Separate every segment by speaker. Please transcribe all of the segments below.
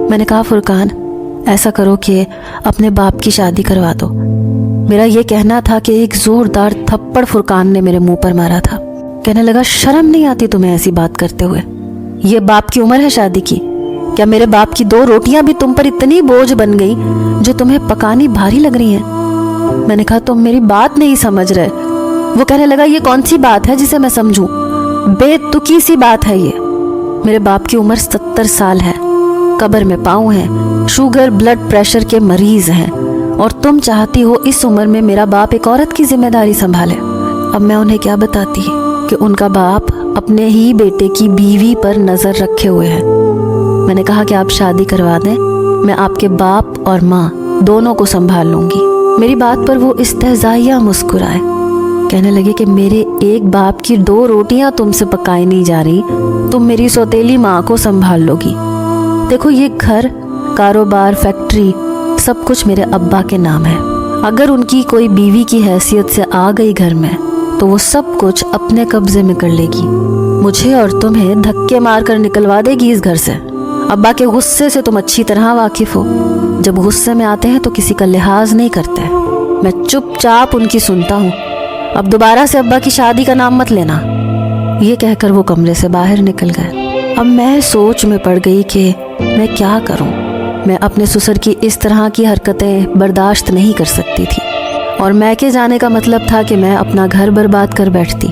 Speaker 1: میں نے کہا فرقان ایسا کرو کہ اپنے باپ کی شادی کروا دو۔ میرا یہ کہنا تھا کہ ایک زوردار تھپڑ فرقان نے میرے منہ پر مارا تھا۔ کہنے لگا شرم نہیں آتی تمہیں ایسی بات کرتے ہوئے؟ یہ باپ کی عمر ہے شادی کی؟ کیا میرے باپ کی 2 روٹیاں بھی تم پر اتنی بوجھ بن گئی جو تمہیں پکانی بھاری لگ رہی ہیں؟ میں نے کہا تم میری بات نہیں سمجھ رہے۔ وہ کہنے لگا یہ کون سی بات ہے جسے میں سمجھوں؟ بے تکی سی بات ہے یہ۔ میرے باپ کی عمر 70 سال ہے، قبر میں پاؤں ہیں، شوگر بلڈ پریشر کے مریض ہیں، اور تم چاہتی ہو اس عمر میں میرا باپ ایک عورت کی ذمہ داری سنبھالے؟ اب میں انہیں کیا بتاتی کہ ان کا باپ اپنے ہی بیٹے کی بیوی پر نظر رکھے ہوئے ہے۔ میں نے کہا کہ آپ شادی کروا دیں، میں آپ کے باپ اور ماں دونوں کو سنبھال لوں گی۔ میری بات پر وہ استہزائیہ مسکرائے، کہنے لگے کہ میرے ایک باپ کی 2 روٹیاں تم سے پکائی نہیں جا رہی، تم میری سوتیلی ماں کو سنبھال لو گی۔ دیکھو یہ گھر، کاروبار، فیکٹری سب کچھ میرے ابا کے نام ہے۔ اگر ان کی کوئی بیوی کی حیثیت سے آ گئی گھر میں تو وہ سب کچھ اپنے قبضے میں کر لے گی، مجھے اور تمہیں دھکے مار کر نکلوا دے گی اس گھر سے۔ ابا کے غصے سے تم اچھی طرح واقف ہو، جب غصے میں آتے ہیں تو کسی کا لحاظ نہیں کرتے۔ میں چپ چاپ ان کی سنتا ہوں۔ اب دوبارہ سے ابا کی شادی کا نام مت لینا۔ یہ کہہ کر وہ کمرے سے باہر نکل گئے۔ اب میں سوچ میں پڑ گئی کہ میں کیا کروں۔ میں اپنے سسر کی اس طرح کی حرکتیں برداشت نہیں کر سکتی تھی، اور میکے جانے کا مطلب تھا کہ میں اپنا گھر برباد کر بیٹھتی۔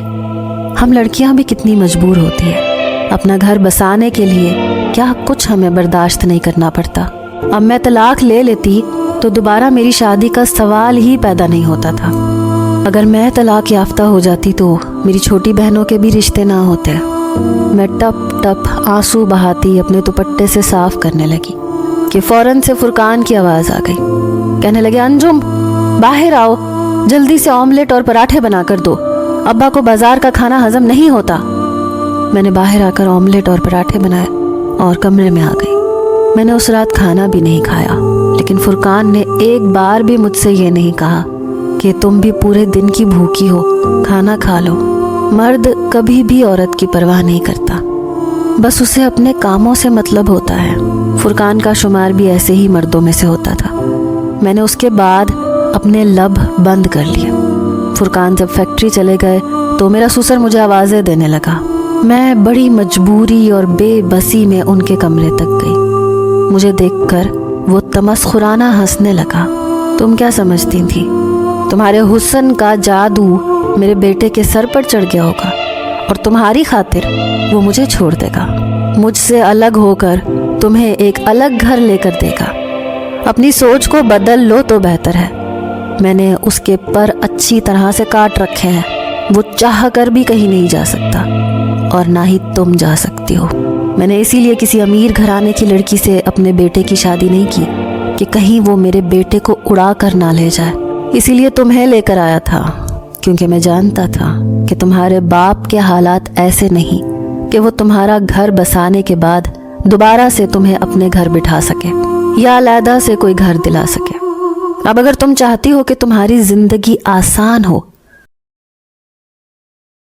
Speaker 1: ہم لڑکیاں بھی کتنی مجبور ہوتی ہیں، اپنا گھر بسانے کے لیے کیا کچھ ہمیں برداشت نہیں کرنا پڑتا۔ اب میں طلاق لے لیتی تو دوبارہ میری شادی کا سوال ہی پیدا نہیں ہوتا تھا۔ اگر میں طلاق یافتہ ہو جاتی تو میری چھوٹی بہنوں کے بھی رشتے نہ ہوتے۔ میں ٹپ ٹپ آنسو بہاتی اپنے دوپٹے سے صاف کرنے لگی کہ فوراً سے فرقان کی آواز آ گئی۔ کہنے لگے انجم باہر آؤ، جلدی سے آملیٹ اور پراٹھے بنا کر دو، ابا کو بازار کا کھانا ہضم نہیں ہوتا۔ میں نے باہر آ کر آملیٹ اور پراٹھے بنائے اور کمرے میں آ گئی۔ میں نے اس رات کھانا بھی نہیں کھایا، لیکن فرقان نے ایک بار بھی مجھ سے یہ نہیں کہا کہ تم بھی پورے دن کی بھوکی ہو، کھانا کھا لو۔ مرد کبھی بھی عورت کی پرواہ نہیں کرتا، بس اسے اپنے کاموں سے مطلب ہوتا ہے۔ فرقان کا شمار بھی ایسے ہی مردوں میں سے ہوتا تھا۔ میں نے اس کے بعد اپنے لب بند کر لیے۔ فرقان جب فیکٹری چلے گئے تو میرا سسر مجھے آوازیں دینے لگا۔ میں بڑی مجبوری اور بے بسی میں ان کے کمرے تک گئی۔ مجھے دیکھ کر وہ تمسخرانہ ہنسنے لگا۔ تم کیا سمجھتی تھی؟ تمہارے حسن کا جادو میرے بیٹے کے سر پر چڑھ گیا ہوگا اور تمہاری خاطر وہ مجھے چھوڑ دے گا، مجھ سے الگ ہو کر تمہیں ایک الگ گھر لے کر دے گا۔ اپنی سوچ کو بدل لو تو بہتر ہے۔ میں نے اس کے پر اچھی طرح سے کاٹ رکھے ہیں، وہ چاہ کر بھی کہیں نہیں جا سکتا، اور نہ ہی تم جا سکتی ہو۔ میں نے اسی لیے کسی امیر گھرانے کی لڑکی سے اپنے بیٹے کی شادی نہیں کی کہ کہیں وہ میرے بیٹے کو اڑا کر نہ لے جائے۔ اسی لیے تمہیں لے کر آیا تھا، کیونکہ میں جانتا تھا کہ تمہارے باپ کے حالات ایسے نہیں کہ وہ تمہارا گھر بسانے کے بعد دوبارہ سے تمہیں اپنے گھر بٹھا سکے یا علیحدہ سے کوئی گھر دلا سکے۔ اب اگر تم چاہتی ہو کہ تمہاری زندگی آسان ہو